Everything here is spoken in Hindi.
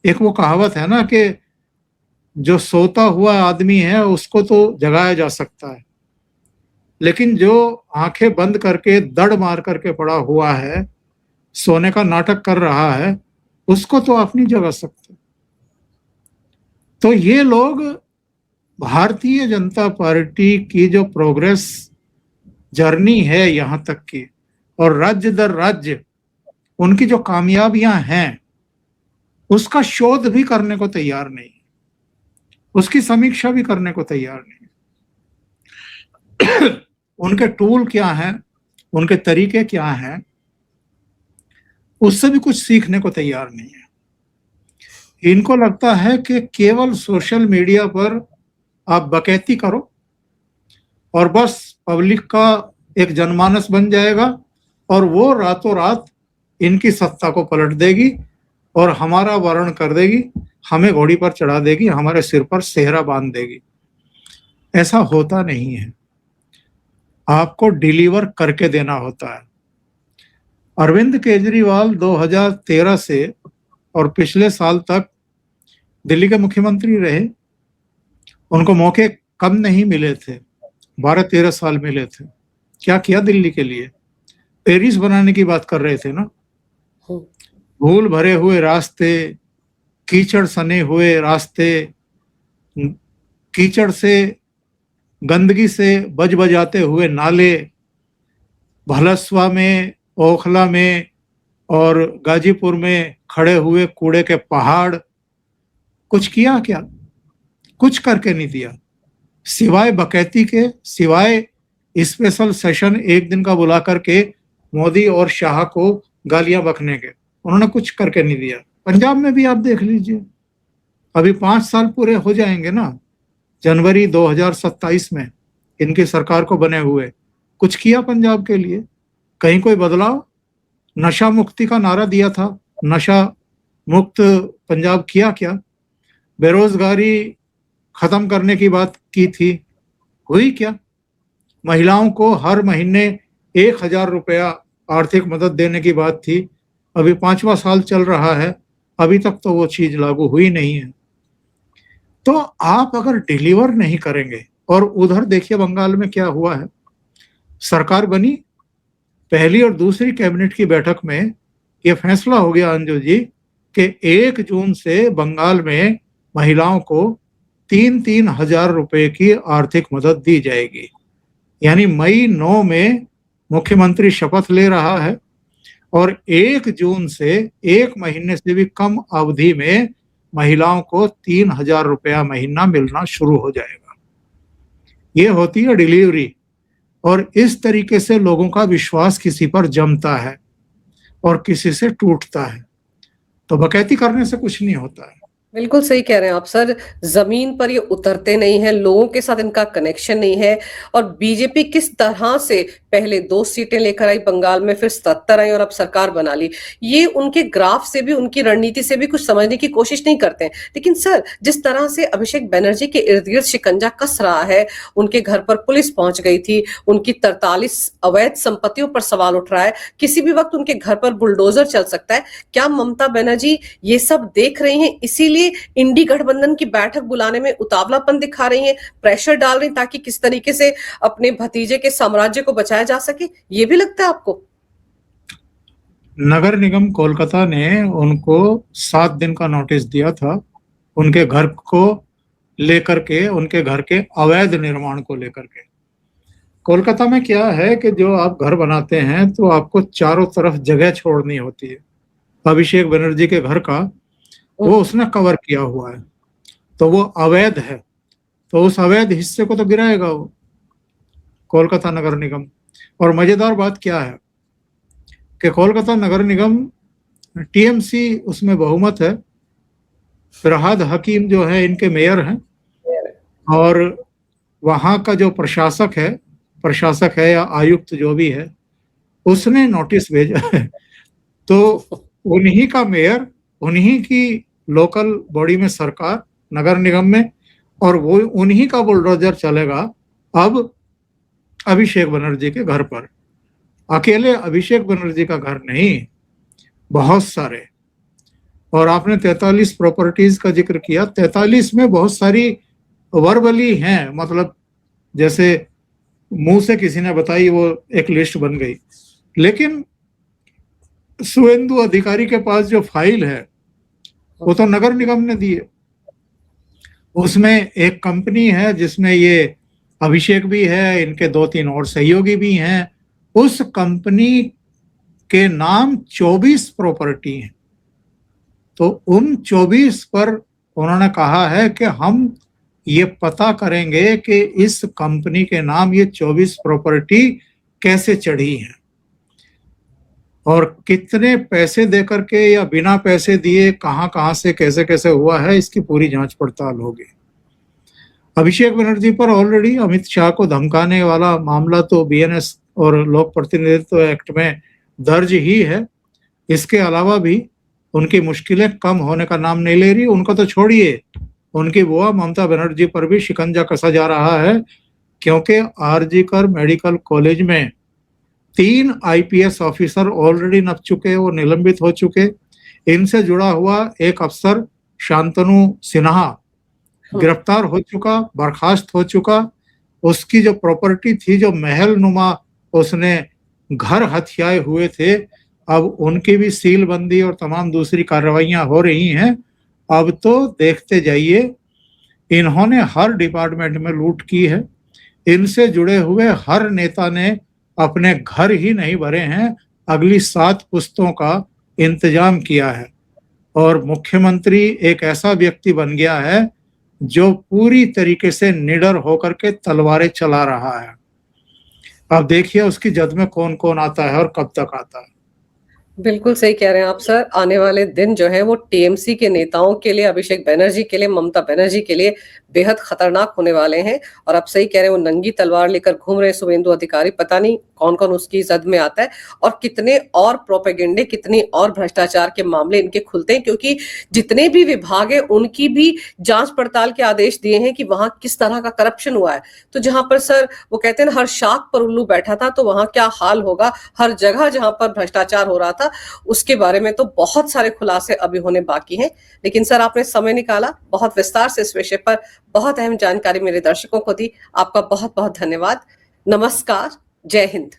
एक वो कहावत है ना कि जो सोता हुआ आदमी है उसको तो जगाया जा सकता है, लेकिन जो आंखें बंद करके दड़ मार करके पड़ा हुआ है, सोने का नाटक कर रहा है, उसको तो आप नहीं जगा सकते। तो ये लोग भारतीय जनता पार्टी की जो प्रोग्रेस जर्नी है यहाँ तक की, और राज्य दर राज्य उनकी जो कामयाबियां हैं, उसका शोध भी करने को तैयार नहीं, उसकी समीक्षा भी करने को तैयार नहीं। उनके टूल क्या हैं, उनके तरीके क्या हैं, उससे भी कुछ सीखने को तैयार नहीं है। इनको लगता है कि केवल सोशल मीडिया पर आप बकैती करो और बस पब्लिक का एक जनमानस बन जाएगा और वो रातों रात इनकी सत्ता को पलट देगी और हमारा वर्ण कर देगी, हमें घोड़ी पर चढ़ा देगी, हमारे सिर पर सेहरा बांध देगी। ऐसा होता नहीं है, आपको डिलीवर करके देना होता है। अरविंद केजरीवाल 2013 से और पिछले साल तक दिल्ली के मुख्यमंत्री रहे, उनको मौके कम नहीं मिले थे, 12-13 साल मिले थे। क्या किया दिल्ली के लिए? पेरिस बनाने की बात कर रहे थे ना। धूल भरे हुए रास्ते, कीचड़ सने हुए रास्ते, कीचड़ से, गंदगी से बज बजाते हुए नाले, भलसवा में, ओखला में और गाजीपुर में खड़े हुए कूड़े के पहाड़। कुछ किया क्या? कुछ करके नहीं दिया, सिवाय बकैती के, सिवाय स्पेशल सेशन एक दिन का बुला करके मोदी और शाह को गालियां बकने के। उन्होंने कुछ करके नहीं दिया। पंजाब में भी आप देख लीजिए, अभी 5 साल पूरे हो जाएंगे ना जनवरी 2027 में इनकी सरकार को बने हुए। कुछ किया पंजाब के लिए? कहीं कोई बदलाव? नशा मुक्ति का नारा दिया था, नशा मुक्त पंजाब किया क्या? बेरोजगारी खत्म करने की बात की थी, हुई क्या? महिलाओं को हर महीने 1,000 रुपया आर्थिक मदद देने की बात थी, अभी 5वां साल चल रहा है, अभी तक तो वो चीज लागू हुई नहीं है। तो आप अगर डिलीवर नहीं करेंगे, और उधर देखिए बंगाल में क्या हुआ है, सरकार बनी, पहली और दूसरी कैबिनेट की बैठक में यह फैसला हो गया अंजू जी कि 1 जून से बंगाल में महिलाओं को 3-3 हजार रुपए की आर्थिक मदद दी जाएगी। यानी मई 9 में मुख्यमंत्री शपथ ले रहा है और 1 जून से 1 महीने से भी कम अवधि में महिलाओं को 3,000 रुपया महीना मिलना शुरू हो जाएगा। ये होती है डिलीवरी। और इस तरीके से लोगों का विश्वास किसी पर जमता है और किसी से टूटता है। तो बकैती करने से कुछ नहीं होता है। बिल्कुल सही कह रहे हैं आप सर। जमीन पर ये उतरते नहीं है, लोगों के साथ इनका कनेक्शन नहीं है। और बीजेपी किस तरह से पहले 2 सीटें लेकर आई बंगाल में, फिर 77 आई और अब सरकार बना ली, ये उनके ग्राफ से भी, उनकी रणनीति से भी कुछ समझने की कोशिश नहीं करते हैं। लेकिन सर, जिस तरह से अभिषेक बनर्जी के इर्द गिर्द शिकंजा कस रहा है, उनके घर पर पुलिस पहुंच गई थी, उनकी 43 अवैध संपत्तियों पर सवाल उठ रहा है, किसी भी वक्त उनके घर पर बुलडोजर चल सकता है। क्या ममता बनर्जी ये सब देख रही हैं, इसीलिए इंडी गठबंधन की बैठक बुलाने में उतावलापन दिखा रही हैं, प्रेशर डाल रही, ताकि किस तरीके से अपने भतीजे के साम्राज्य को बचाया जा सके? ये भी लगता है आपको? नगर निगम कोलकाता ने उनको 7 दिन का नोटिस दिया था, उनके घर को लेकर के, उनके घर के अवैध निर्माण को लेकर के। कोलकाता में क्या है कि जो आप घर बनाते हैं तो आपको चारों तरफ जगह छोड़नी होती है। अभिषेक बनर्जी के घर का वो उसने कवर किया हुआ है, तो वो अवैध है, तो उस अवैध हिस्से को तो गिराएगा वो कोलकाता नगर निगम। और मजेदार बात क्या है कि कोलकाता नगर निगम टीएमसी उसमें बहुमत है, फरहाद हकीम जो है इनके मेयर हैं, और वहाँ का जो प्रशासक है या आयुक्त जो भी है, उसने नोटिस भेजा है। तो उन्हीं का मेयर, उन्हीं की लोकल बॉडी में सरकार, नगर निगम में, और वो उन्हीं का बुलडोजर चलेगा अब अभिषेक बनर्जी के घर पर। अकेले अभिषेक बनर्जी का घर नहीं, बहुत सारे। और आपने 43 प्रॉपर्टीज का जिक्र किया। 43 में बहुत सारी वर्बली हैं, मतलब जैसे मुंह से किसी ने बताई, वो एक लिस्ट बन गई। लेकिन शुभेंदु अधिकारी के पास जो फाइल है वो तो नगर निगम ने दी है। उसमें एक कंपनी है जिसमें ये अभिषेक भी है, इनके 2-3 और सहयोगी भी हैं। उस कंपनी के नाम 24 प्रॉपर्टी हैं। तो उन 24 पर उन्होंने कहा है कि हम ये पता करेंगे कि इस कंपनी के नाम ये 24 प्रॉपर्टी कैसे चढ़ी हैं और कितने पैसे देकर के या बिना पैसे दिए कहां से कैसे कैसे हुआ है, इसकी पूरी जांच पड़ताल होगी। अभिषेक बनर्जी पर ऑलरेडी अमित शाह को धमकाने वाला मामला तो बीएनएस और लोक प्रतिनिधित्व एक्ट में दर्ज ही है। इसके अलावा भी उनकी मुश्किलें कम होने का नाम नहीं ले रही। उनका तो छोड़िए, उनकी बुआ ममता बनर्जी पर भी शिकंजा कसा जा रहा है, क्योंकि आरजीकर मेडिकल कॉलेज में 3 आईपीएस ऑफिसर ऑलरेडी नप चुके, वो निलंबित हो चुके। इनसे जुड़ा हुआ एक अफसर शांतनु सिन्हा गिरफ्तार हो चुका, बर्खास्त हो चुका। उसकी जो प्रॉपर्टी थी, जो महल नुमा उसने घर हथियाए हुए थे, अब उनकी भी सीलबंदी और तमाम दूसरी कार्रवाइयां हो रही हैं। अब तो देखते जाइए, इन्होंने हर डिपार्टमेंट में लूट की है। इनसे जुड़े हुए हर नेता ने अपने घर ही नहीं भरे हैं, अगली 7 पुश्तों का इंतजाम किया है। और मुख्यमंत्री एक ऐसा व्यक्ति बन गया है जो पूरी तरीके से निडर होकर के तलवारें चला रहा है। अब देखिए उसकी जद में कौन कौन आता है और कब तक आता है। बिल्कुल सही कह रहे हैं आप सर। आने वाले दिन जो है वो टीएमसी के नेताओं के लिए, अभिषेक बनर्जी के लिए, ममता बनर्जी के लिए बेहद खतरनाक होने वाले हैं। और आप सही कह रहे हैं, वो नंगी तलवार लेकर घूम रहे शुभेंदु अधिकारी। पता नहीं कौन कौन उसकी जद में आता है और कितने और प्रोपेगेंडे, कितनी और भ्रष्टाचार के मामले इनके खुलते हैं, क्योंकि जितने भी विभाग है उनकी भी जांच पड़ताल के आदेश दिए हैं कि वहां किस तरह का करप्शन हुआ है। तो जहां पर सर वो कहते हैं ना, हर शाख पर उल्लू बैठा था, तो वहां क्या हाल होगा। हर जगह जहां पर भ्रष्टाचार हो रहा था उसके बारे में तो बहुत सारे खुलासे अभी होने बाकी हैं। लेकिन सर आपने समय निकाला, बहुत विस्तार से इस विषय पर बहुत अहम जानकारी मेरे दर्शकों को दी। आपका बहुत बहुत धन्यवाद। नमस्कार, जय हिंद।